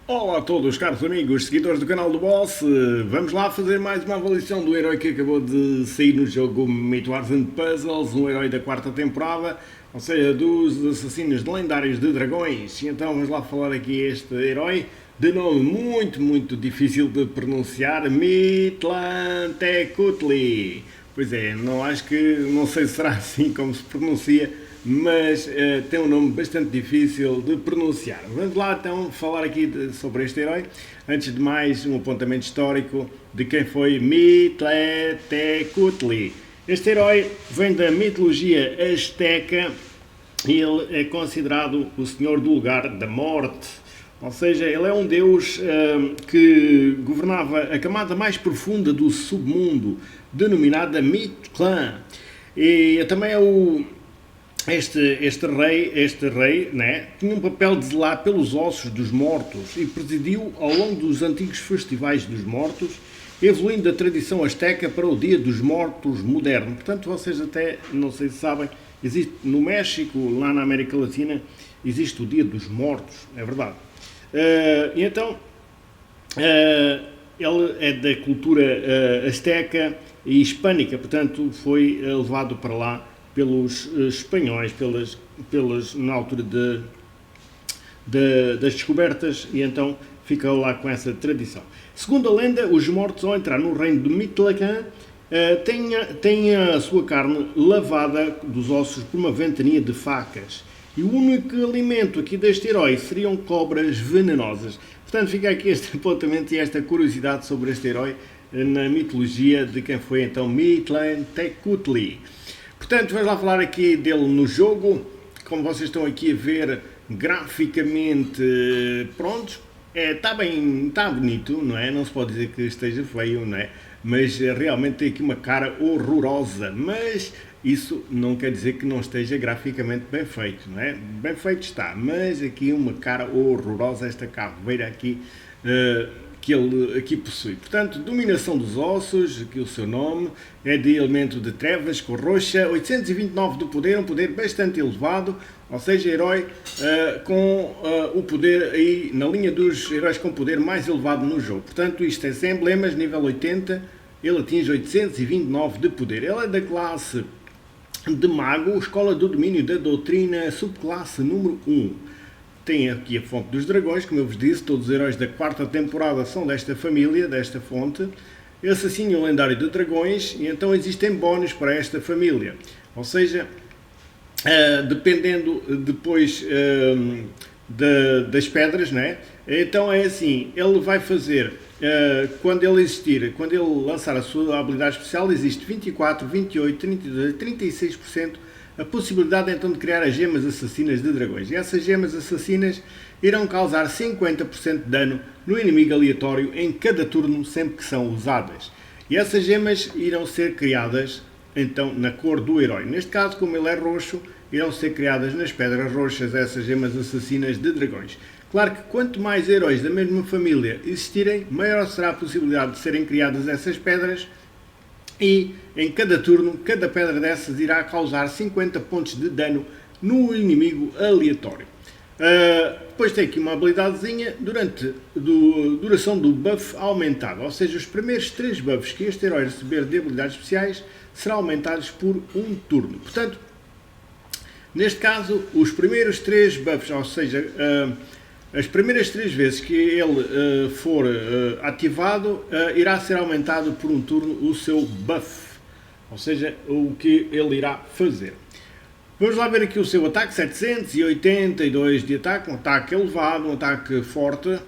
Olá a todos, caros amigos, seguidores do canal do Boss. Vamos lá fazer mais uma avaliação do herói que acabou de sair no jogo Myth Wars and Puzzles, um herói da quarta temporada, ou seja, dos assassinos lendários de dragões. E então vamos lá falar aqui este herói de nome muito difícil de pronunciar, Mictlantecuhtli. Pois é, não sei se será assim como se pronuncia, mas tem um nome bastante difícil de pronunciar. Vamos lá então falar aqui sobre este herói. Antes de mais, um apontamento histórico de quem foi Mictlantecuhtli. Este herói vem da mitologia azteca e ele é considerado o senhor do lugar da morte. Ou seja, ele é um deus que governava a camada mais profunda do submundo, denominada Mictlan. E também é este rei, né, tinha um papel de zelar pelos ossos dos mortos e presidiu ao longo dos antigos festivais dos mortos, evoluindo da tradição asteca para o Dia dos Mortos moderno. Portanto, vocês até, não sei se sabem, existe no México, lá na América Latina, existe o Dia dos Mortos, é verdade. E então, ele é da cultura azteca e hispânica, portanto, foi levado para lá pelos espanhóis, na altura das descobertas, e então ficou lá com essa tradição. Segundo a lenda, os mortos, ao entrar no reino de Mictlan, têm a sua carne lavada dos ossos por uma ventania de facas. E o único alimento aqui deste herói seriam cobras venenosas. Portanto, fica aqui este apontamento e esta curiosidade sobre este herói na mitologia de quem foi então Mictlantecuhtli. Portanto, vamos lá falar aqui dele no jogo. Como vocês estão aqui a ver, graficamente, pronto, está bonito, não é? Não se pode dizer que esteja feio, não é? Mas realmente tem aqui uma cara horrorosa, mas isso não quer dizer que não esteja graficamente bem feito, não é? Bem feito está, mas aqui uma cara horrorosa, esta caveira aqui, que ele aqui possui. Portanto, dominação dos ossos, aqui o seu nome, é de elemento de trevas, cor roxa, 829 de poder, um poder bastante elevado, ou seja, herói com o poder aí na linha dos heróis com poder mais elevado no jogo. Portanto, isto é sem emblemas, nível 80, ele atinge 829 de poder. Ele é da classe de mago, escola do domínio da doutrina, subclasse número 1. Tem aqui a fonte dos dragões, como eu vos disse, todos os heróis da quarta temporada são desta família, desta fonte. Assassino lendário de dragões, e então existem bónus para esta família. Ou seja, dependendo depois das pedras, né? Então é assim, ele vai fazer, quando ele lançar a sua habilidade especial, existe 24, 28, 32, 36% a possibilidade então de criar as gemas assassinas de dragões. E essas gemas assassinas irão causar 50% de dano no inimigo aleatório em cada turno, sempre que são usadas. E essas gemas irão ser criadas então na cor do herói. Neste caso, como ele é roxo, irão ser criadas nas pedras roxas essas gemas assassinas de dragões. Claro que quanto mais heróis da mesma família existirem, maior será a possibilidade de serem criadas essas pedras, e em cada turno, cada pedra dessas irá causar 50 pontos de dano no inimigo aleatório. Depois tem aqui uma habilidadezinha durante a duração do buff aumentado, ou seja, os primeiros 3 buffs que este herói receber de habilidades especiais serão aumentados por um turno. Portanto, neste caso, os primeiros 3 buffs, ou seja, as primeiras 3 vezes que ele for ativado, irá ser aumentado por um turno o seu buff, ou seja, o que ele irá fazer. Vamos lá ver aqui o seu ataque, 782 de ataque, um ataque elevado, um ataque forte,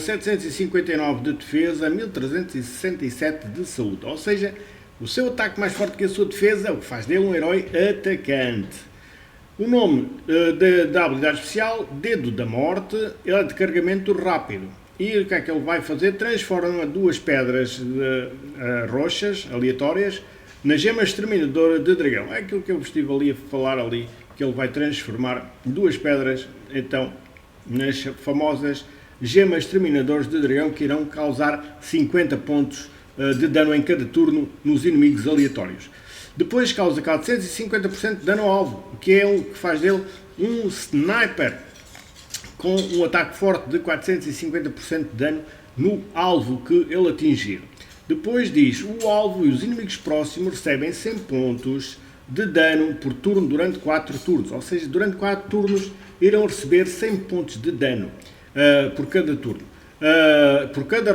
759 de defesa, 1367 de saúde, ou seja, o seu ataque mais forte que a sua defesa, o que faz dele um herói atacante. O nome da habilidade especial, Dedo da Morte, ele é de carregamento rápido. E o que é que ele vai fazer? Transforma 2 pedras roxas, aleatórias, na gema exterminadora de dragão. É aquilo que eu vos estive ali a falar ali, que ele vai transformar 2 pedras, então, nas famosas gemas exterminadoras de dragão, que irão causar 50 pontos de dano em cada turno nos inimigos aleatórios. Depois causa 450% de dano ao alvo, que é o que faz dele um sniper com um ataque forte de 450% de dano no alvo que ele atingir. Depois diz, o alvo e os inimigos próximos recebem 100 pontos de dano por turno durante 4 turnos. Ou seja, durante 4 turnos irão receber 100 pontos de dano por cada turno. Por cada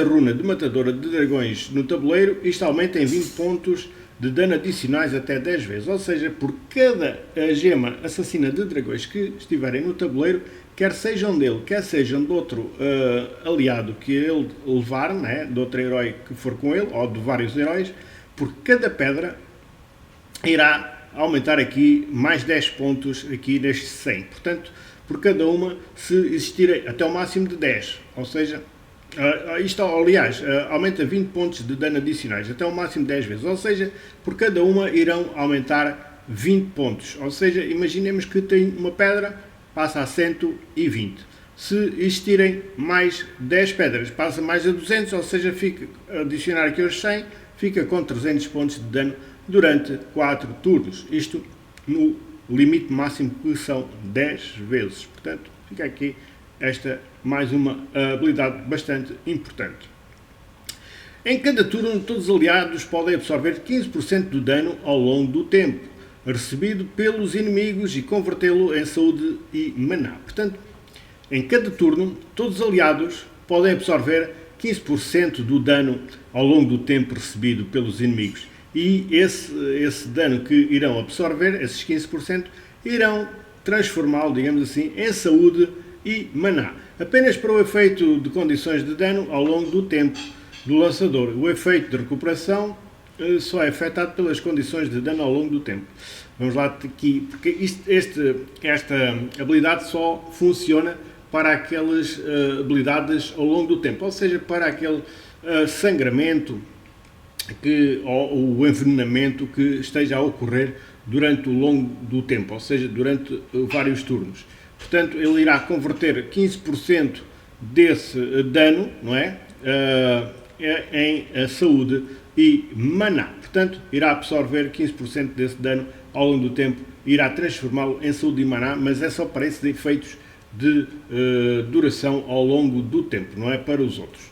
runa de matadora de dragões no tabuleiro, isto aumenta em 20 pontos de dano adicionais até 10 vezes. Ou seja, por cada gema assassina de dragões que estiverem no tabuleiro, quer sejam dele, quer sejam de outro aliado que ele levar, né, de outro herói que for com ele, ou de vários heróis, por cada pedra irá aumentar aqui mais 10 pontos aqui neste 100. Portanto, por cada uma, se existirem até o máximo de 10. Ou seja, isto, aliás, aumenta 20 pontos de dano adicionais, até o máximo de 10 vezes. Ou seja, por cada uma irão aumentar 20 pontos. Ou seja, imaginemos que tem uma pedra, passa a 120. Se existirem mais 10 pedras, passa mais a 200, ou seja, fica, adicionar aqui aos 100, fica com 300 pontos de dano durante 4 turnos. Isto no limite máximo que são 10 vezes. Portanto, fica aqui esta mais uma habilidade bastante importante. Em cada turno, todos os aliados podem absorver 15% do dano ao longo do tempo, recebido pelos inimigos, e convertê-lo em saúde e maná. Portanto, em cada turno, todos os aliados podem absorver 15% do dano ao longo do tempo recebido pelos inimigos. E esse dano que irão absorver, esses 15%, irão transformá-lo, digamos assim, em saúde e maná. Apenas para o efeito de condições de dano ao longo do tempo do lançador. O efeito de recuperação só é afetado pelas condições de dano ao longo do tempo. Vamos lá aqui, porque esta habilidade só funciona para aquelas habilidades ao longo do tempo, ou seja, para aquele sangramento ou o envenenamento que esteja a ocorrer durante o longo do tempo, ou seja, durante vários turnos. Portanto, ele irá converter 15% desse dano, não é, em saúde e maná. Portanto, irá absorver 15% desse dano ao longo do tempo, irá transformá-lo em saúde e maná, mas é só para esses efeitos de duração ao longo do tempo, não é para os outros.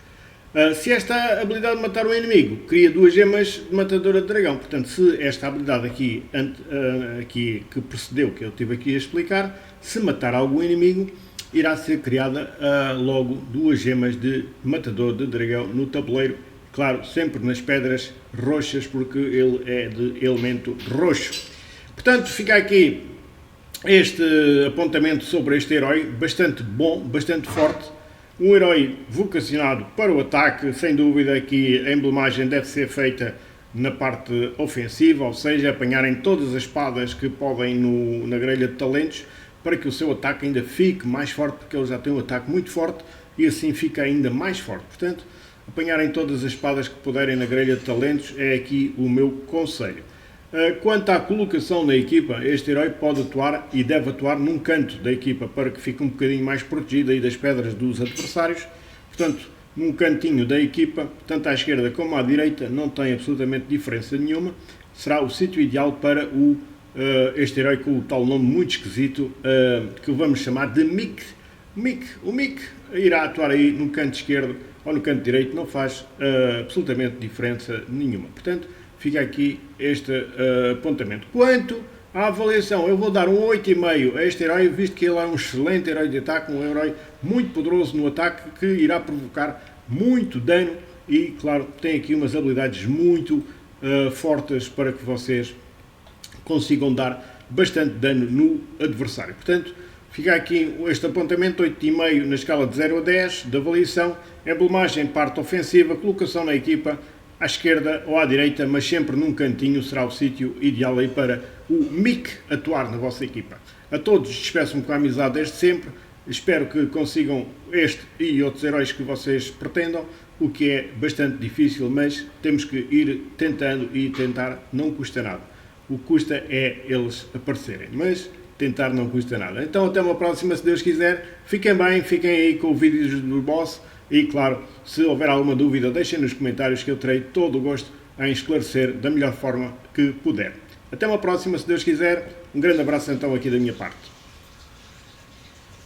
Se esta habilidade de matar um inimigo cria 2 gemas de matadora de dragão, portanto, se esta habilidade aqui que precedeu, que eu estive aqui a explicar, se matar algum inimigo, irá ser criada logo 2 gemas de matador de dragão no tabuleiro, claro, sempre nas pedras roxas, porque ele é de elemento roxo. Portanto, fica aqui este apontamento sobre este herói, bastante bom, bastante forte. Um herói vocacionado para o ataque, sem dúvida que a emblemagem deve ser feita na parte ofensiva, ou seja, apanharem todas as espadas que podem na grelha de talentos, para que o seu ataque ainda fique mais forte, porque ele já tem um ataque muito forte e assim fica ainda mais forte. Portanto, apanharem todas as espadas que puderem na grelha de talentos é aqui o meu conselho. Quanto à colocação na equipa, este herói pode atuar e deve atuar num canto da equipa para que fique um bocadinho mais protegido aí das pedras dos adversários. Portanto, num cantinho da equipa, tanto à esquerda como à direita, não tem absolutamente diferença nenhuma. Será o sítio ideal para este herói com o tal nome muito esquisito, que vamos chamar de Mick. O Mick irá atuar aí no canto esquerdo ou no canto direito, não faz absolutamente diferença nenhuma. Portanto, fica aqui este apontamento. Quanto à avaliação, eu vou dar um 8,5 a este herói, visto que ele é um excelente herói de ataque, um herói muito poderoso no ataque, que irá provocar muito dano e, claro, tem aqui umas habilidades muito fortes para que vocês consigam dar bastante dano no adversário. Portanto, fica aqui este apontamento, 8,5 na escala de 0 a 10 de avaliação, emblemagem, parte ofensiva, colocação na equipa, à esquerda ou à direita, mas sempre num cantinho será o sítio ideal aí para o Mick atuar na vossa equipa. A todos despeço-me com a amizade desde sempre, espero que consigam este e outros heróis que vocês pretendam, o que é bastante difícil, mas temos que ir tentando e tentar não custa nada. O que custa é eles aparecerem, mas tentar não custa nada. Então até uma próxima, se Deus quiser. Fiquem bem, fiquem aí com o vídeo do boss. E claro, se houver alguma dúvida, deixem nos comentários que eu terei todo o gosto em esclarecer da melhor forma que puder. Até uma próxima, se Deus quiser. Um grande abraço então aqui da minha parte.